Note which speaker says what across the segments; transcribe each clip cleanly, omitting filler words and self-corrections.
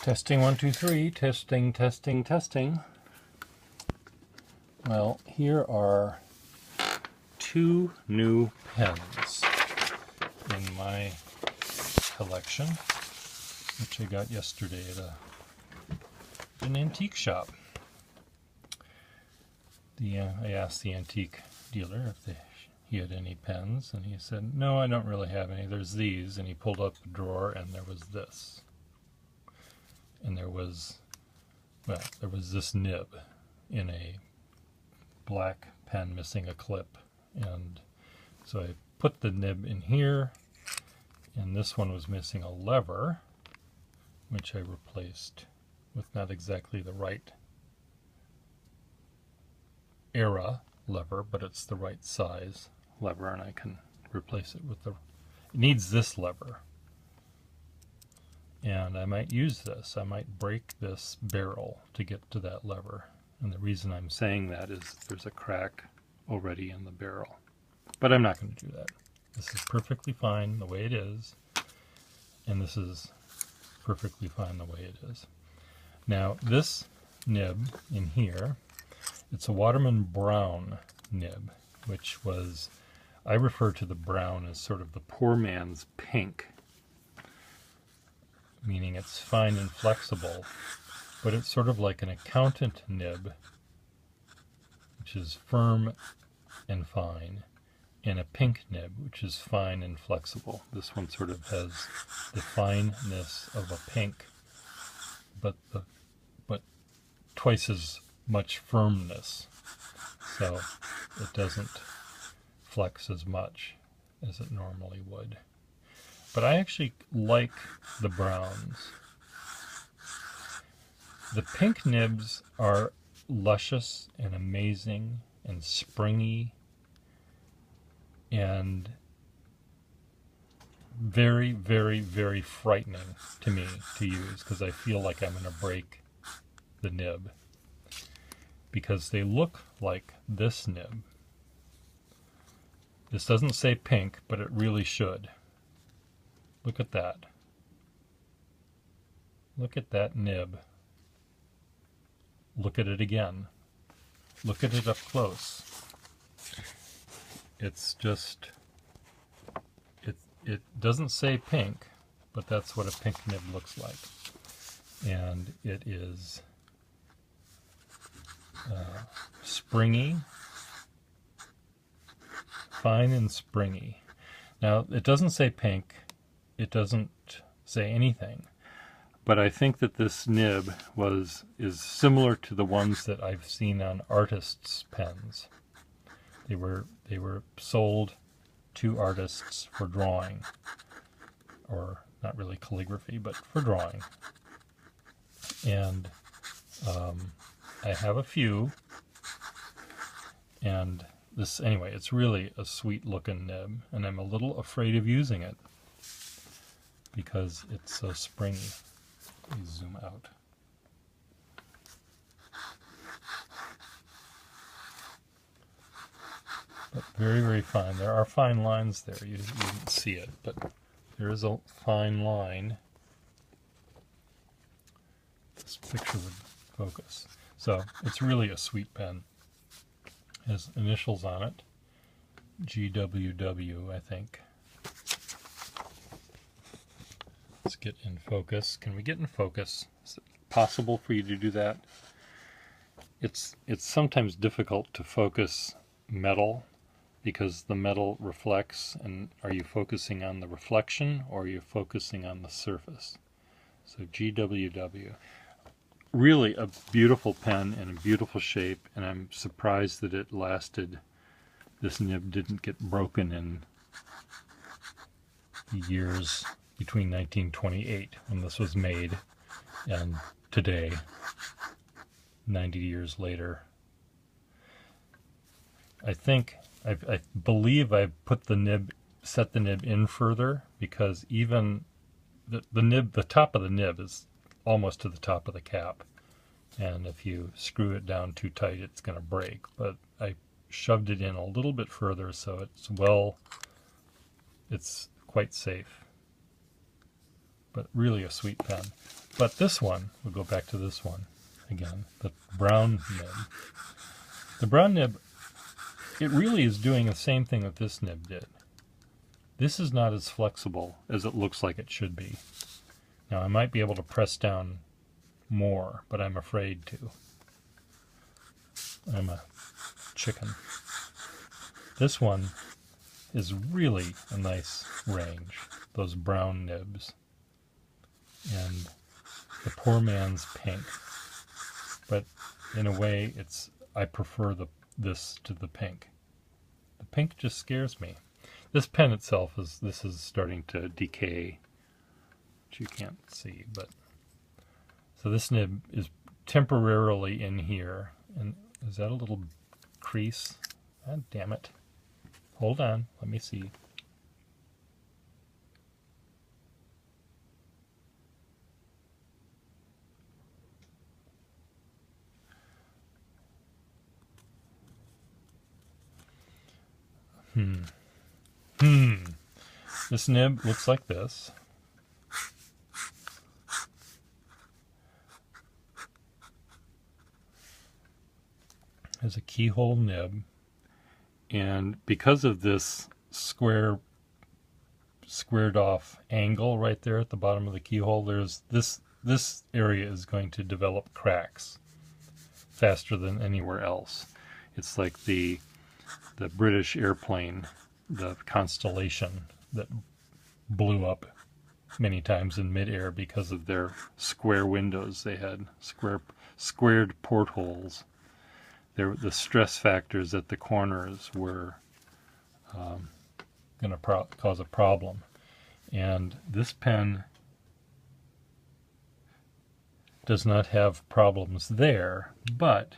Speaker 1: Testing 1, 2, 3. Testing, testing, testing. Well, here are two new pens in my collection, which I got yesterday at an antique shop. I asked the antique dealer if he had any pens, and he said, "No, I don't really have any. There's these," and he pulled up a drawer, and there was this. And there was this nib in a black pen missing a clip. And so I put the nib in here, and this one was missing a lever, which I replaced with not exactly the right era lever, but it's the right size lever, and I can replace it with it needs this lever. And I might use this. I might break this barrel to get to that lever. And the reason I'm saying that is there's a crack already in the barrel. But I'm not going to do that. This is perfectly fine the way it is. And this is perfectly fine the way it is. Now, this nib in here, it's a Waterman Brown nib, which was, I refer to the brown as sort of the poor man's pink, meaning it's fine and flexible, but it's sort of like an accountant nib, which is firm and fine, and a pink nib, which is fine and flexible. This one sort of has the fineness of a pink, but twice as much firmness, so it doesn't flex as much as it normally would. But I actually like the browns. The pink nibs are luscious and amazing and springy and very, very, very frightening to me to use, because I feel like I'm going to break the nib, because they look like this nib. This doesn't say pink, but it really should. Look at that. Look at that nib. Look at it again. Look at it up close. It's just, it doesn't say pink, but that's what a pink nib looks like. And it is springy, fine and springy. Now, it doesn't say pink. It doesn't say anything, but I think that this nib is similar to the ones that I've seen on artists' pens. They were sold to artists for drawing, or not really calligraphy, but for drawing. And I have a few, and this, anyway, it's really a sweet looking nib, and I'm a little afraid of using it because it's so springy. Please zoom out. But very, very fine. There are fine lines there. You didn't see it, but there is a fine line. This picture would focus. So it's really a sweet pen. It has initials on it. GWW, I think. Let's get in focus. Can we get in focus? Is it possible for you to do that? It's sometimes difficult to focus metal because the metal reflects, and are you focusing on the reflection or are you focusing on the surface? So GWW. Really a beautiful pen and a beautiful shape, and I'm surprised that it lasted. This nib didn't get broken in years between 1928, when this was made, and today, 90 years later. I believe I've put the nib, set the nib in further, because even the top of the nib is almost to the top of the cap, and if you screw it down too tight, it's going to break. But I shoved it in a little bit further, so it's quite safe. but really a sweet pen. But this one, we'll go back to this one again, the brown nib. The brown nib, it really is doing the same thing that this nib did. This is not as flexible as it looks like it should be. Now I might be able to press down more, but I'm afraid to. I'm a chicken. This one is really a nice range, those brown nibs. And the poor man's pink. But in a way, I prefer this to the pink. The pink just scares me. This pen itself this is starting to decay, which you can't see, but so this nib is temporarily in here. And is that a little crease? God damn it. Hold on, let me see. This nib looks like this. There's a keyhole nib, and because of this squared off angle right there at the bottom of the keyhole, there's this area is going to develop cracks faster than anywhere else. It's like the British airplane, the Constellation, that blew up many times in midair because of their square windows. They had squared portholes. The stress factors at the corners were going to cause a problem. And this pen does not have problems there, but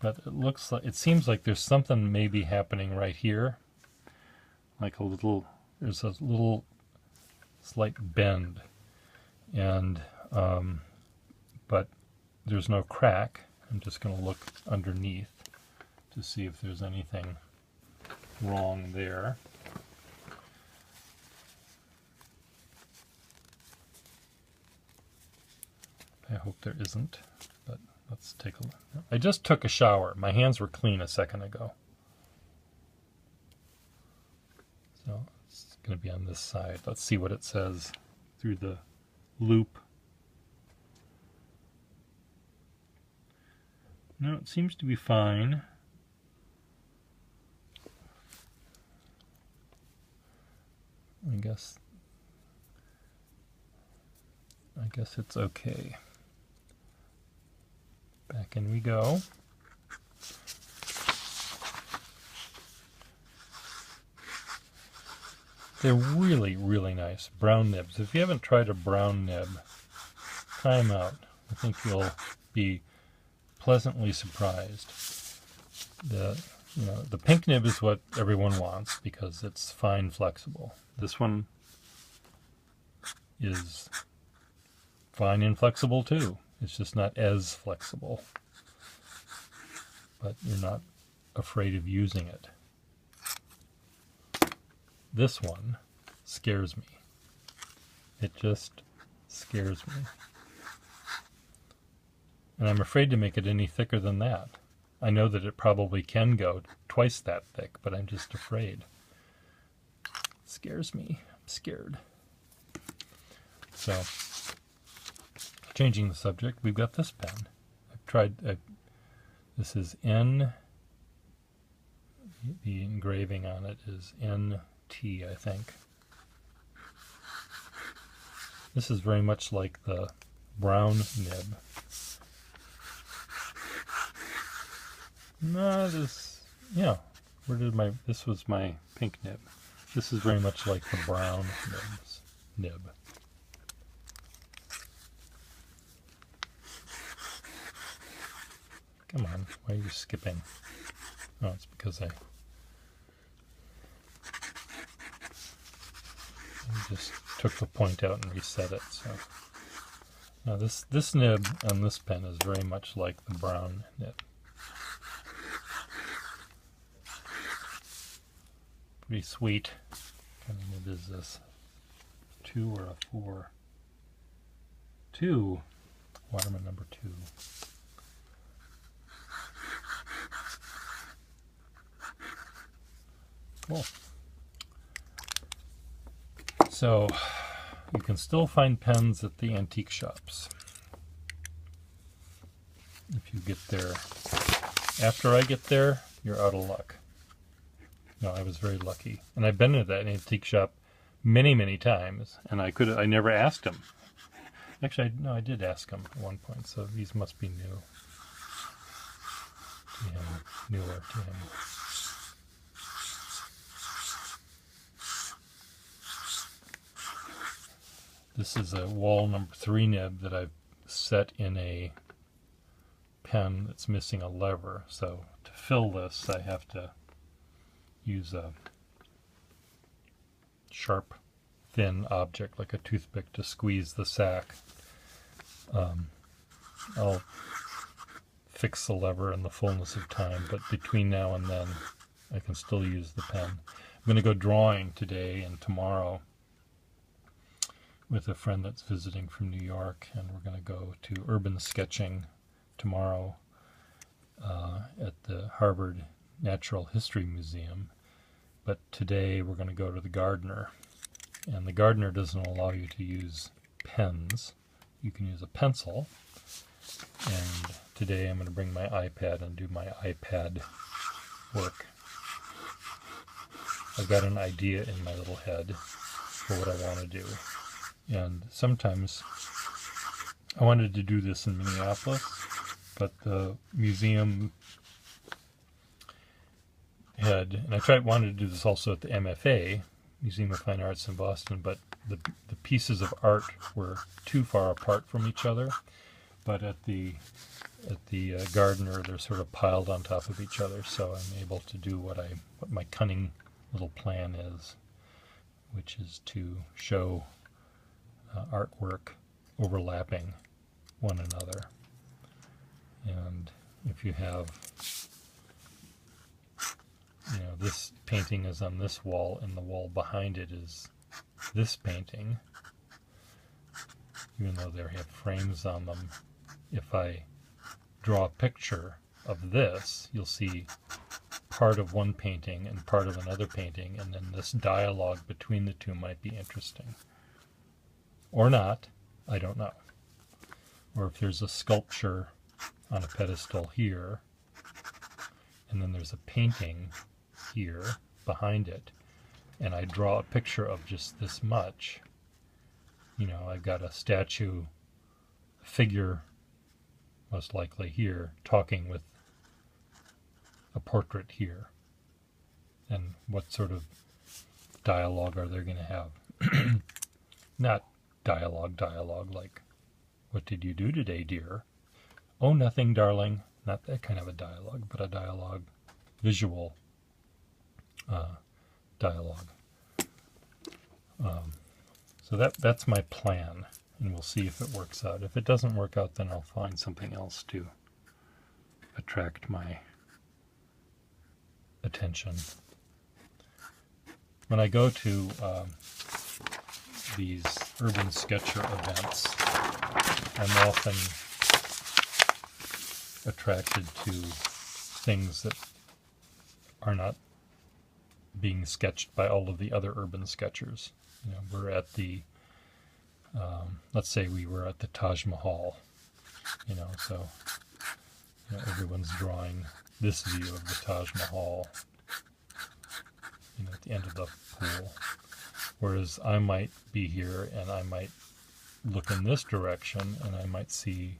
Speaker 1: it seems like there's something maybe happening right here, like there's a little slight bend, and but there's no crack. I'm just going to look underneath to see if there's anything wrong there. I hope there isn't, but let's take a look. I just took a shower. My hands were clean a second ago. So it's going to be on this side. Let's see what it says through the loop. No, it seems to be fine. I guess it's okay. Back in we go. They're really, really nice brown nibs. If you haven't tried a brown nib, try them out. I think you'll be pleasantly surprised. The pink nib is what everyone wants because it's fine, flexible. This one is fine and flexible too. It's just not as flexible, but you're not afraid of using it. This one scares me. It just scares me. And I'm afraid to make it any thicker than that. I know that it probably can go twice that thick, but I'm just afraid. It scares me. I'm scared. So, changing the subject, we've got this pen. This is N, the engraving on it is NT, I think. This is very much like the brown nib. No, this was my pink nib. This is very much like the brown nib. Come on, why are you skipping? Oh, it's because I just took the point out and reset it. So now this nib on this pen is very much like the brown nib. Pretty sweet. What kind of nib is this? 2 or a 4? 2. Waterman number 2. Cool. So you can still find pens at the antique shops. If you get there after I get there, you're out of luck. No, I was very lucky. And I've been to that antique shop many, many times, and I never asked him. Actually, no, I did ask him at one point, so these must be new to him, newer to him. This is a wall number 3 nib that I've set in a pen that's missing a lever. So to fill this, I have to use a sharp, thin object like a toothpick to squeeze the sack. I'll fix the lever in the fullness of time, but between now and then I can still use the pen. I'm going to go drawing today and tomorrow with a friend that's visiting from New York, and we're going to go to urban sketching tomorrow at the Harvard Natural History Museum. But today we're going to go to the Gardner, and the Gardner doesn't allow you to use pens. You can use a pencil, and today I'm going to bring my iPad and do my iPad work. I've got an idea in my little head for what I want to do. And sometimes I wanted to do this in Minneapolis, but the museum had, and I wanted to do this also at the MFA, Museum of Fine Arts in Boston, but the pieces of art were too far apart from each other. But at the Gardner, they're sort of piled on top of each other, so I'm able to do what my cunning little plan is, which is to show artwork overlapping one another. And if you have, this painting is on this wall, and the wall behind it is this painting, even though they have frames on them, if I draw a picture of this, you'll see part of one painting and part of another painting, and then this dialogue between the two might be interesting. Or not, I don't know. Or if there's a sculpture on a pedestal here, and then there's a painting here behind it, and I draw a picture of just this much, I've got a statue, a figure, most likely here, talking with a portrait here. And what sort of dialogue are they going to have? Not dialogue like, "What did you do today, dear?" "Oh, nothing, darling." Not that kind of a dialogue, but a dialogue, visual dialogue. So that's my plan, and we'll see if it works out. If it doesn't work out, then I'll find something else to attract my attention. When I go to these urban sketcher events, I'm often attracted to things that are not being sketched by all of the other urban sketchers. We're at the, let's say we were at the Taj Mahal, so everyone's drawing this view of the Taj Mahal, at the end of the pool. Whereas I might be here and I might look in this direction and I might see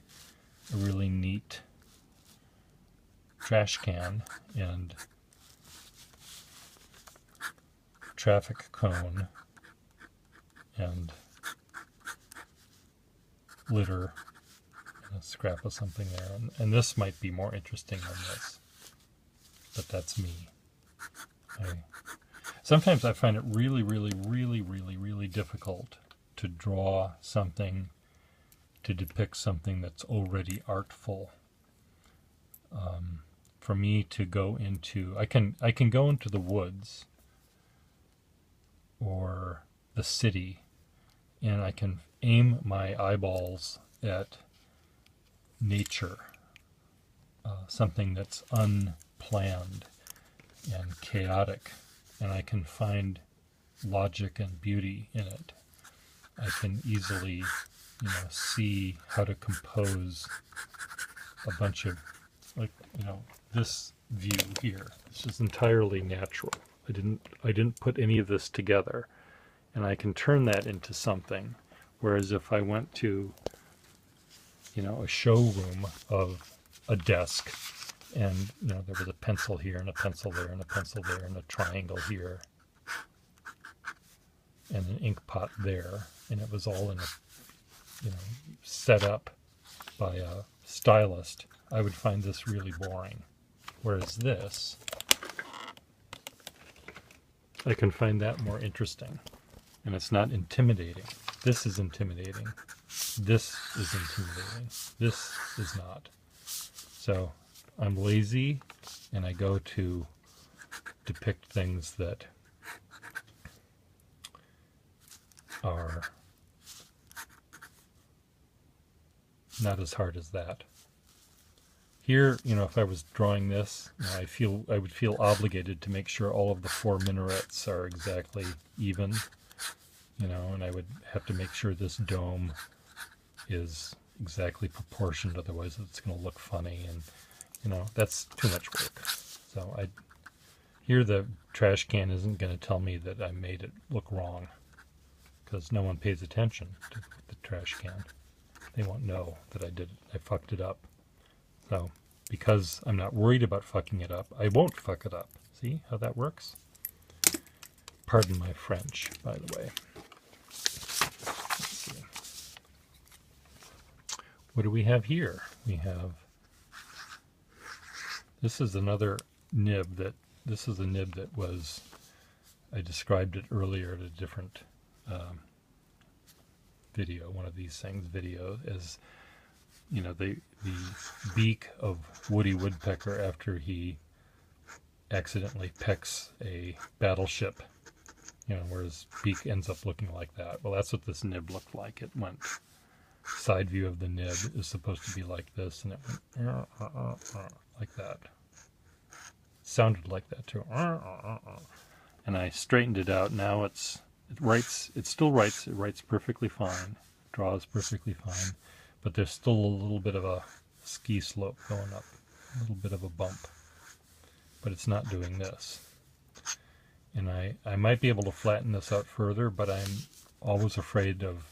Speaker 1: a really neat trash can and traffic cone and litter and a scrap of something there. And this might be more interesting than this. But that's me. Sometimes I find it really, really, really, really, really difficult to draw something, to depict something that's already artful. For me to go into, I can go into the woods or the city, and I can aim my eyeballs at nature, something that's unplanned and chaotic, and I can find logic and beauty in it. I can easily, see how to compose a bunch of, like, this view here. This is entirely natural. I didn't put any of this together, and I can turn that into something. Whereas if I went to, a showroom of a desk, and there was a pencil here and a pencil there and a pencil there and a triangle here and an ink pot there, and it was all in a, set up by a stylist, I would find this really boring. Whereas this, I can find that more interesting, and it's not intimidating. This is intimidating. This is intimidating. This is not. So I'm lazy, and I go to depict things that are not as hard as that. Here, if I was drawing this, I would feel obligated to make sure all of the 4 minarets are exactly even, and I would have to make sure this dome is exactly proportioned, otherwise it's going to look funny, and that's too much work. So here the trash can isn't going to tell me that I made it look wrong, because no one pays attention to the trash can. They won't know that I fucked it up. So, because I'm not worried about fucking it up, I won't fuck it up. See how that works? Pardon my French, by the way. Let's see. What do we have here? This is another nib this is a nib that was, I described it earlier at a different video, one of these things, as the beak of Woody Woodpecker after he accidentally pecks a battleship, where his beak ends up looking like that. Well, that's what this nib looked like. It went, side view of the nib is supposed to be like this, and it went like that. It sounded like that too. And I straightened it out. Now it still writes. It writes perfectly fine, draws perfectly fine, but there's still a little bit of a ski slope going up, a little bit of a bump, but it's not doing this. And I might be able to flatten this out further, but I'm always afraid of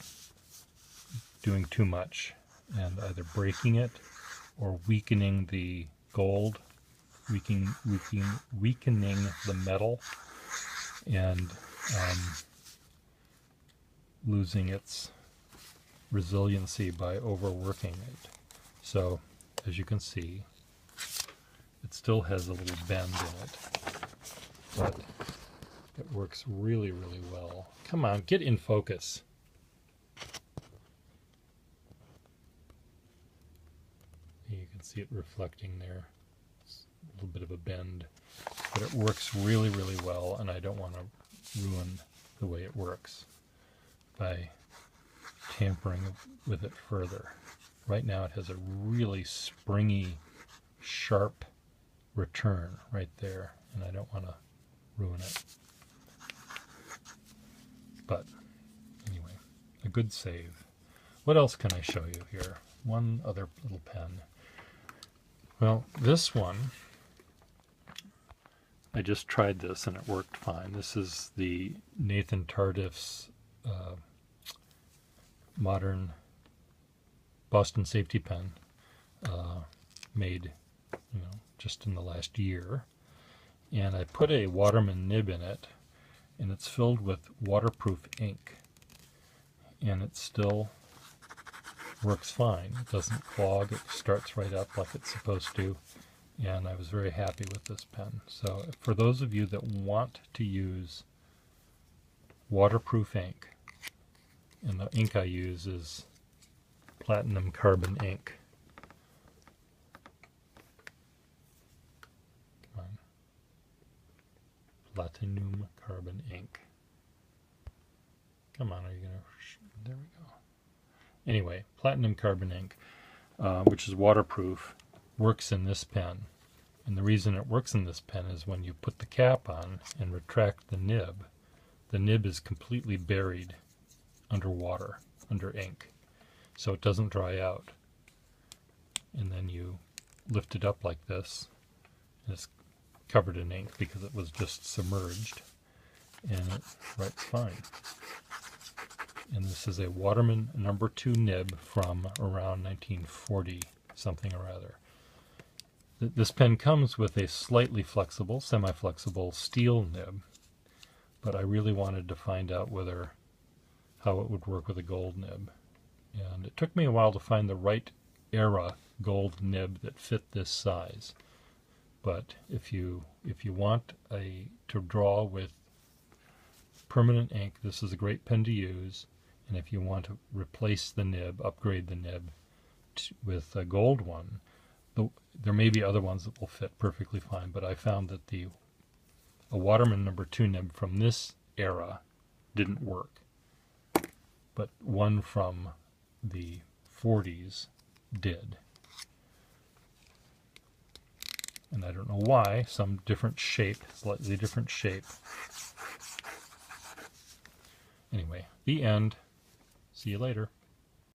Speaker 1: doing too much and either breaking it or weakening the gold, weakening the metal, and losing its resiliency by overworking it. So, as you can see, it still has a little bend in it, but it works really, really well. Come on, get in focus. You can see it reflecting there. It's a little bit of a bend, but it works really, really well, and I don't want to ruin the way it works by tampering with it further. Right now it has a really springy, sharp return right there, and I don't want to ruin it. But anyway, a good save. What else can I show you here? One other little pen. Well, this one, I just tried this and it worked fine. This is the Nathan Tardif's modern Boston safety pen, made just in the last year. And I put a Waterman nib in it, and it's filled with waterproof ink, and it still works fine. It doesn't clog. It starts right up like it's supposed to, and I was very happy with this pen. So for those of you that want to use waterproof ink, and the ink I use is platinum carbon ink. Come on. Platinum carbon ink. Come on, are you gonna? There we go. Anyway, platinum carbon ink, which is waterproof, works in this pen. And the reason it works in this pen is when you put the cap on and retract the nib is completely buried under water, under ink, so it doesn't dry out. And then you lift it up like this, and it's covered in ink because it was just submerged, and it writes fine. And this is a Waterman No. 2 nib from around 1940 something or other. This pen comes with a slightly flexible, semi-flexible steel nib, but I really wanted to find out how it would work with a gold nib. And it took me a while to find the right era gold nib that fit this size. But if you want to draw with permanent ink, this is a great pen to use. And if you want to replace the nib, upgrade the nib with a gold one, there may be other ones that will fit perfectly fine, but I found that a Waterman No. 2 nib from this era didn't work. But one from the 40s did. And I don't know why, some different shape, slightly different shape. Anyway, the end. See you later.